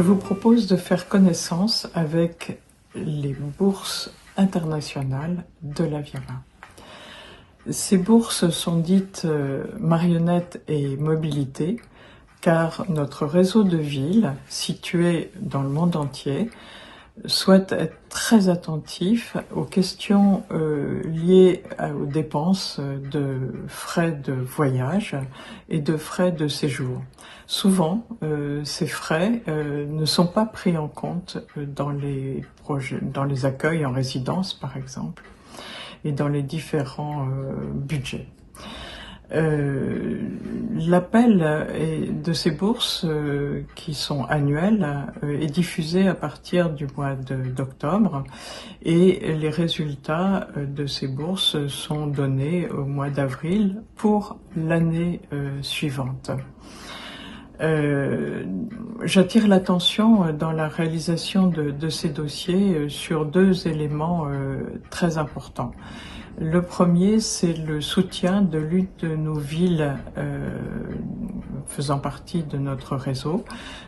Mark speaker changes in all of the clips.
Speaker 1: Je vous propose de faire connaissance avec les bourses internationales de la Viama. Ces bourses sont dites marionnettes et mobilité, car notre réseau de villes, situé dans le monde entier, souhaite être très attentif aux questions liées aux dépenses de frais de voyage et de frais de séjour. Souvent, ces frais ne sont pas pris en compte dans les projets, dans les accueils en résidence, par exemple, et dans les différents budgets. L'appel de ces bourses qui sont annuelles est diffusé à partir du mois d'octobre et les résultats de ces bourses sont donnés au mois d'avril pour l'année suivante. J'attire l'attention dans la réalisation de ces dossiers sur deux éléments très importants. Le premier, c'est le soutien de l'une de nos villes faisant partie de notre réseau,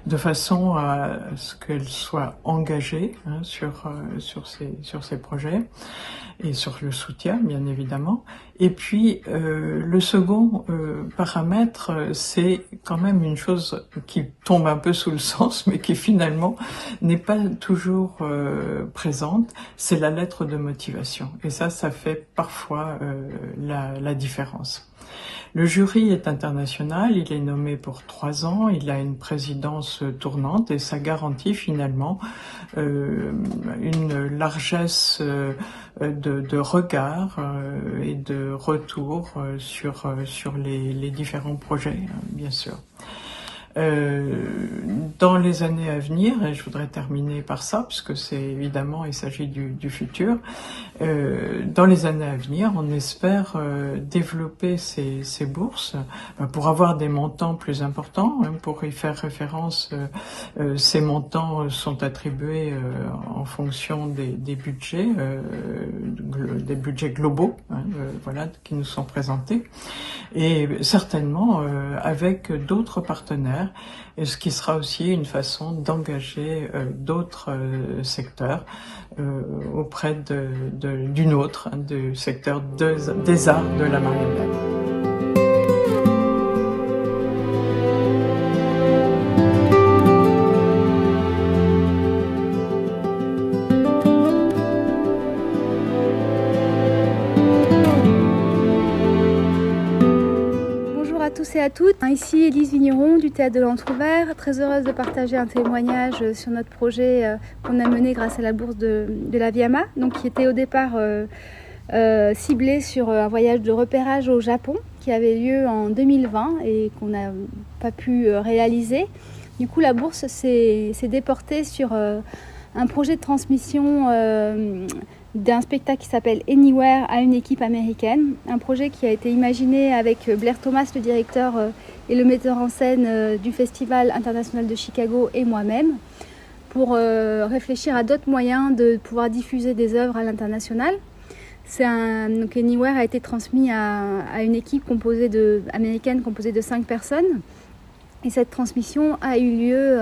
Speaker 1: de façon à ce qu'elles soient engagées sur ces projets et sur le soutien, bien évidemment. Et puis, le second paramètre, c'est quand même une chose qui tombe un peu sous le sens, mais qui finalement n'est pas toujours présente, c'est la lettre de motivation. Et ça fait parfois la différence. Le jury est international, il est nommé pour 3 ans, il a une présidence tournante et ça garantit finalement une largesse de regard et de retour sur les différents projets, bien sûr. Dans les années à venir, et je voudrais terminer par ça, puisque c'est évidemment, il s'agit du futur, dans les années à venir, on espère développer ces bourses pour avoir des montants plus importants. Pour y faire référence, ces montants sont attribués en fonction des budgets globaux, voilà, qui nous sont présentés, et certainement avec d'autres partenaires, et ce qui sera aussi une façon d'engager d'autres secteurs auprès d'une autre, du secteur des arts de la marionnette.
Speaker 2: Tous et à toutes, ici Élise Vigneron du Théâtre de l'Entrouvert, très heureuse de partager un témoignage sur notre projet qu'on a mené grâce à la bourse de la Viama, donc qui était au départ ciblé sur un voyage de repérage au Japon qui avait lieu en 2020 et qu'on n'a pas pu réaliser. Du coup, la bourse s'est déportée sur un projet de transmission d'un spectacle qui s'appelle Anywhere à une équipe américaine, un projet qui a été imaginé avec Blair Thomas, le directeur et le metteur en scène du Festival international de Chicago, et moi-même, pour réfléchir à d'autres moyens de pouvoir diffuser des œuvres à l'international. Donc Anywhere a été transmis à une équipe américaine composée de 5 personnes, et cette transmission a eu lieu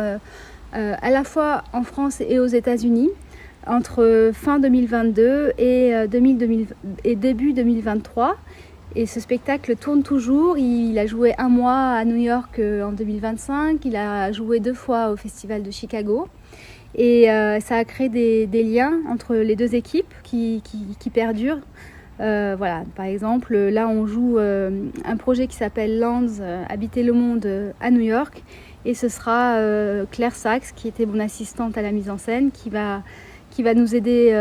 Speaker 2: à la fois en France et aux États-Unis, entre fin 2022 et début 2023. Et ce spectacle tourne toujours. Il a joué 1 mois à New York en 2025. Il a joué 2 fois au Festival de Chicago. Et ça a créé des liens entre les deux équipes qui perdurent. Voilà. Par exemple, là on joue un projet qui s'appelle Lands, Habiter le monde à New York. Et ce sera Claire Sachs, qui était mon assistante à la mise en scène, qui va nous aider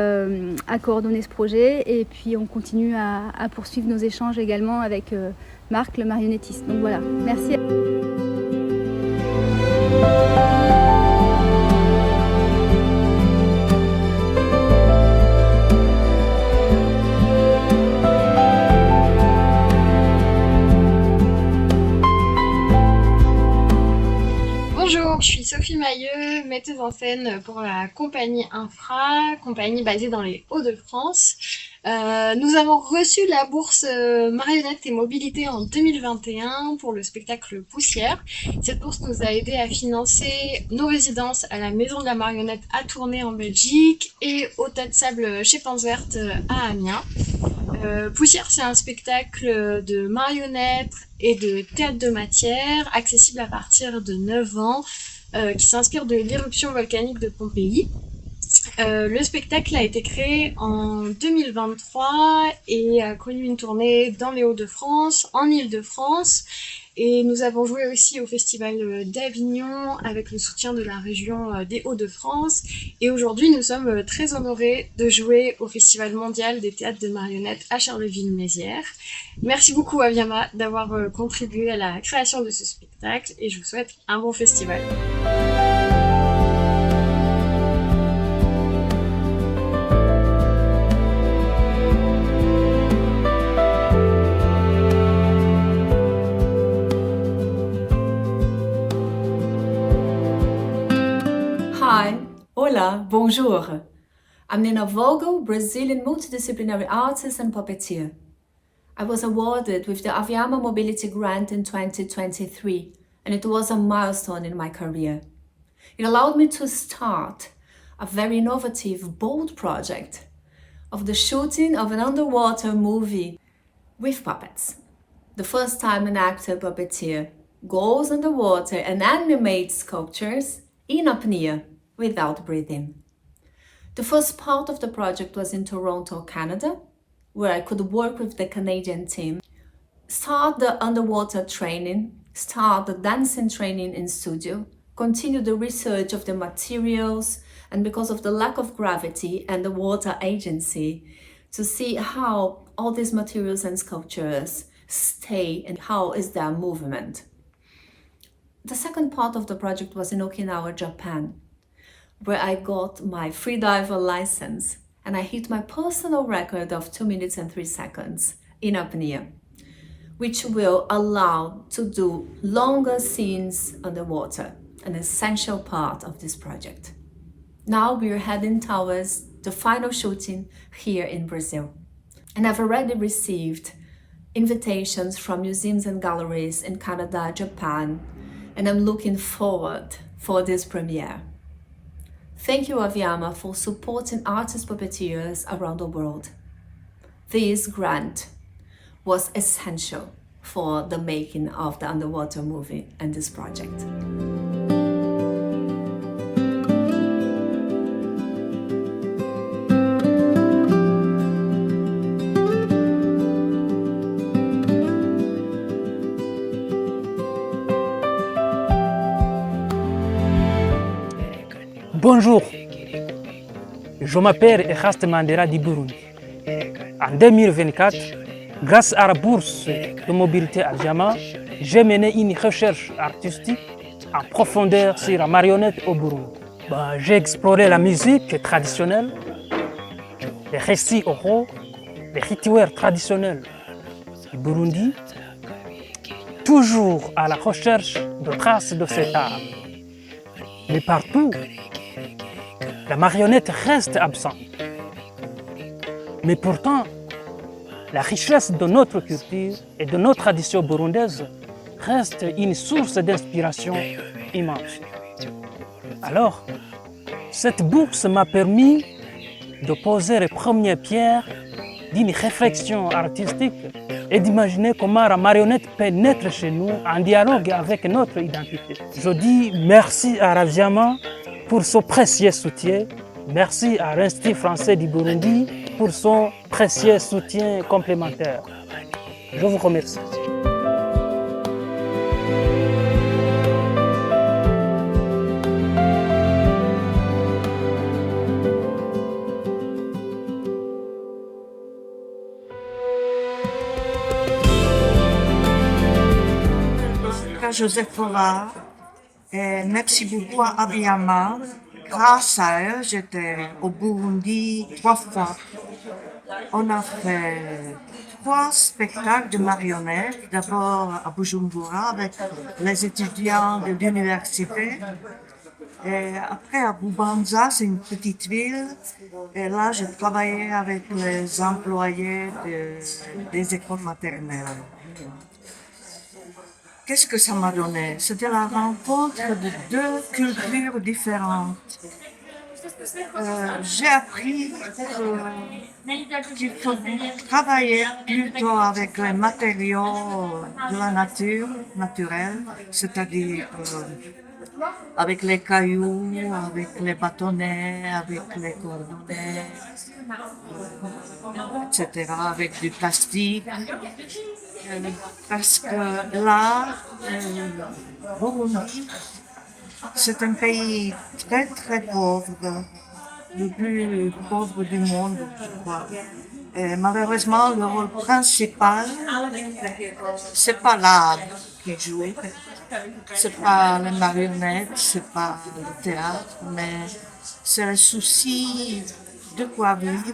Speaker 2: à coordonner ce projet, et puis on continue à poursuivre nos échanges également avec Marc, le marionnettiste. Donc voilà, merci.
Speaker 3: Bonjour, je suis Sophie Mailleux, metteuse en scène pour la compagnie Infra, compagnie basée dans les Hauts-de-France. Nous avons reçu la bourse Marionnettes et Mobilité en 2021 pour le spectacle Poussière. Cette bourse nous a aidé à financer nos résidences à la Maison de la Marionnette à Tournai en Belgique et au Tas de Sable chez Panzwert à Amiens. Poussière, c'est un spectacle de marionnettes et de théâtre de matière, accessible à partir de 9 ans, qui s'inspire de l'éruption volcanique de Pompéi. Le spectacle a été créé en 2023 et a connu une tournée dans les Hauts-de-France, en Île-de-France. Et nous avons joué aussi au Festival d'Avignon avec le soutien de la région des Hauts-de-France. Et aujourd'hui, nous sommes très honorés de jouer au Festival mondial des théâtres de marionnettes à Charleville-Mézières. Merci beaucoup à Viama d'avoir contribué à la création de ce spectacle et je vous souhaite un bon festival.
Speaker 4: Hi, hola, bonjour. I'm Nina Vogel, Brazilian multidisciplinary artist and puppeteer. I was awarded with the Aviama Mobility Grant in 2023, and it was a milestone in my career. It allowed me to start a very innovative, bold project of the shooting of an underwater movie with puppets. The first time an actor puppeteer goes underwater and animates sculptures in apnea without breathing. The first part of the project was in Toronto, Canada, where I could work with the Canadian team, start the underwater training, start the dancing training in studio, continue the research of the materials, and because of the lack of gravity and the water agency, to see how all these materials and sculptures stay and how is their movement. The second part of the project was in Okinawa, Japan, where I got my freediver license and I hit my personal record of 2 minutes and 3 seconds in apnea, which will allow to do longer scenes underwater, an essential part of this project. Now we're heading towards the final shooting here in Brazil. And I've already received invitations from museums and galleries in Canada, Japan, and I'm looking forward for this premiere. Thank you, Aviama, for supporting artist puppeteers around the world. This grant was essential for the making of the underwater movie and this project.
Speaker 5: Bonjour, je m'appelle Eraste Mandela du Burundi. En 2024, grâce à la bourse de mobilité Aviama, j'ai mené une recherche artistique en profondeur sur la marionnette au Burundi. J'ai exploré la musique traditionnelle, les récits oraux, les rituels traditionnels du Burundi, toujours à la recherche de traces de cet art. Mais partout, la marionnette reste absente. Mais pourtant, la richesse de notre culture et de nos traditions burundaises reste une source d'inspiration immense. Alors, cette bourse m'a permis de poser les premières pierres d'une réflexion artistique et d'imaginer comment la marionnette peut naître chez nous en dialogue avec notre identité. Je dis merci à Aviama pour son précieux soutien. Merci à l'Institut français du Burundi pour son précieux soutien complémentaire. Je vous remercie.
Speaker 6: Joseph Fora, et merci beaucoup à Aviama. Grâce à eux, j'étais au Burundi 3 fois. On a fait 3 spectacles de marionnettes. D'abord à Bujumbura avec les étudiants de l'université. Et après, à Boubanza, c'est une petite ville. Et là, j'ai travaillé avec les employés des écoles maternelles. Qu'est-ce que ça m'a donné? C'était la rencontre de deux cultures différentes. J'ai appris qu'il faut travailler plutôt avec les matériaux de la nature, naturelle, c'est-à-dire avec les cailloux, avec les bâtonnets, avec les cordonnets, etc., avec du plastique. Parce que là, Burundi, c'est un pays très très pauvre, le plus pauvre du monde, je crois. Et malheureusement, le rôle principal, c'est pas l'art qui joue, c'est pas les marionnettes, c'est pas le théâtre, mais c'est le souci de quoi vivre,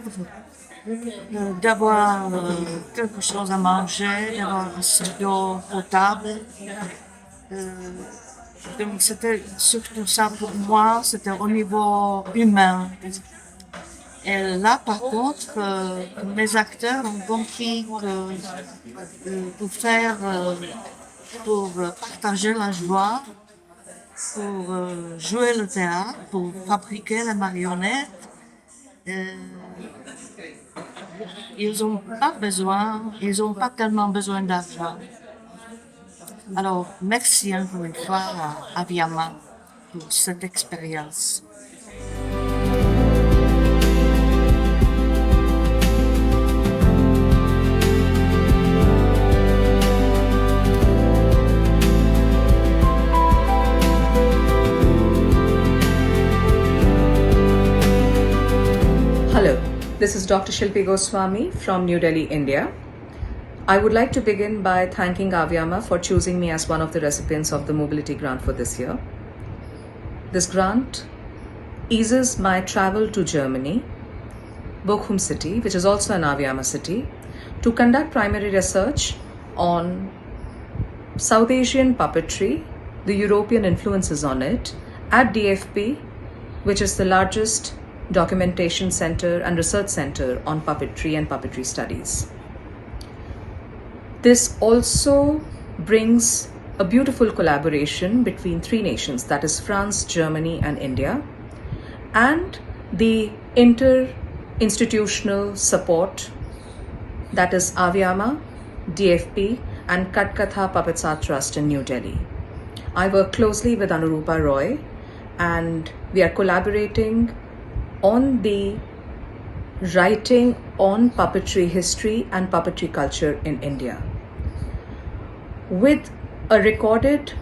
Speaker 6: d'avoir quelque chose à manger, d'avoir assez d'eau potable. Donc c'était surtout ça pour moi, c'était au niveau humain. Et là, par contre, mes acteurs ont compris que pour partager la joie, pour jouer le théâtre, pour fabriquer les marionnettes, ils n'ont pas tellement besoin d'argent. Alors, merci encore une fois à Aviama pour cette expérience.
Speaker 7: Hello, this is Dr. Shilpi Goswami from New Delhi, India. I would like to begin by thanking Aviama for choosing me as one of the recipients of the Mobility Grant for this year. This grant eases my travel to Germany, Bochum city, which is also an Aviama city, to conduct primary research on South Asian puppetry, the European influences on it, at DFP, which is the largest documentation center and research center on puppetry and puppetry studies. This also brings a beautiful collaboration between three nations, that is France, Germany and India, and the inter-institutional support, that is Aviama, DFP and Katkatha Puppets Art Trust in New Delhi. I work closely with Anurupa Roy and we are collaborating on the writing on puppetry history and puppetry culture in India. With a recorded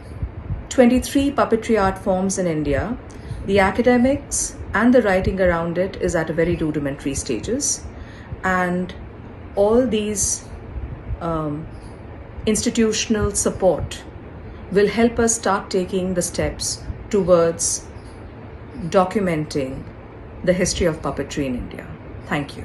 Speaker 7: 23 puppetry art forms in India, the academics and the writing around it is at a very rudimentary stages, and all these institutional support will help us start taking the steps towards documenting the history of puppetry in India. Thank you.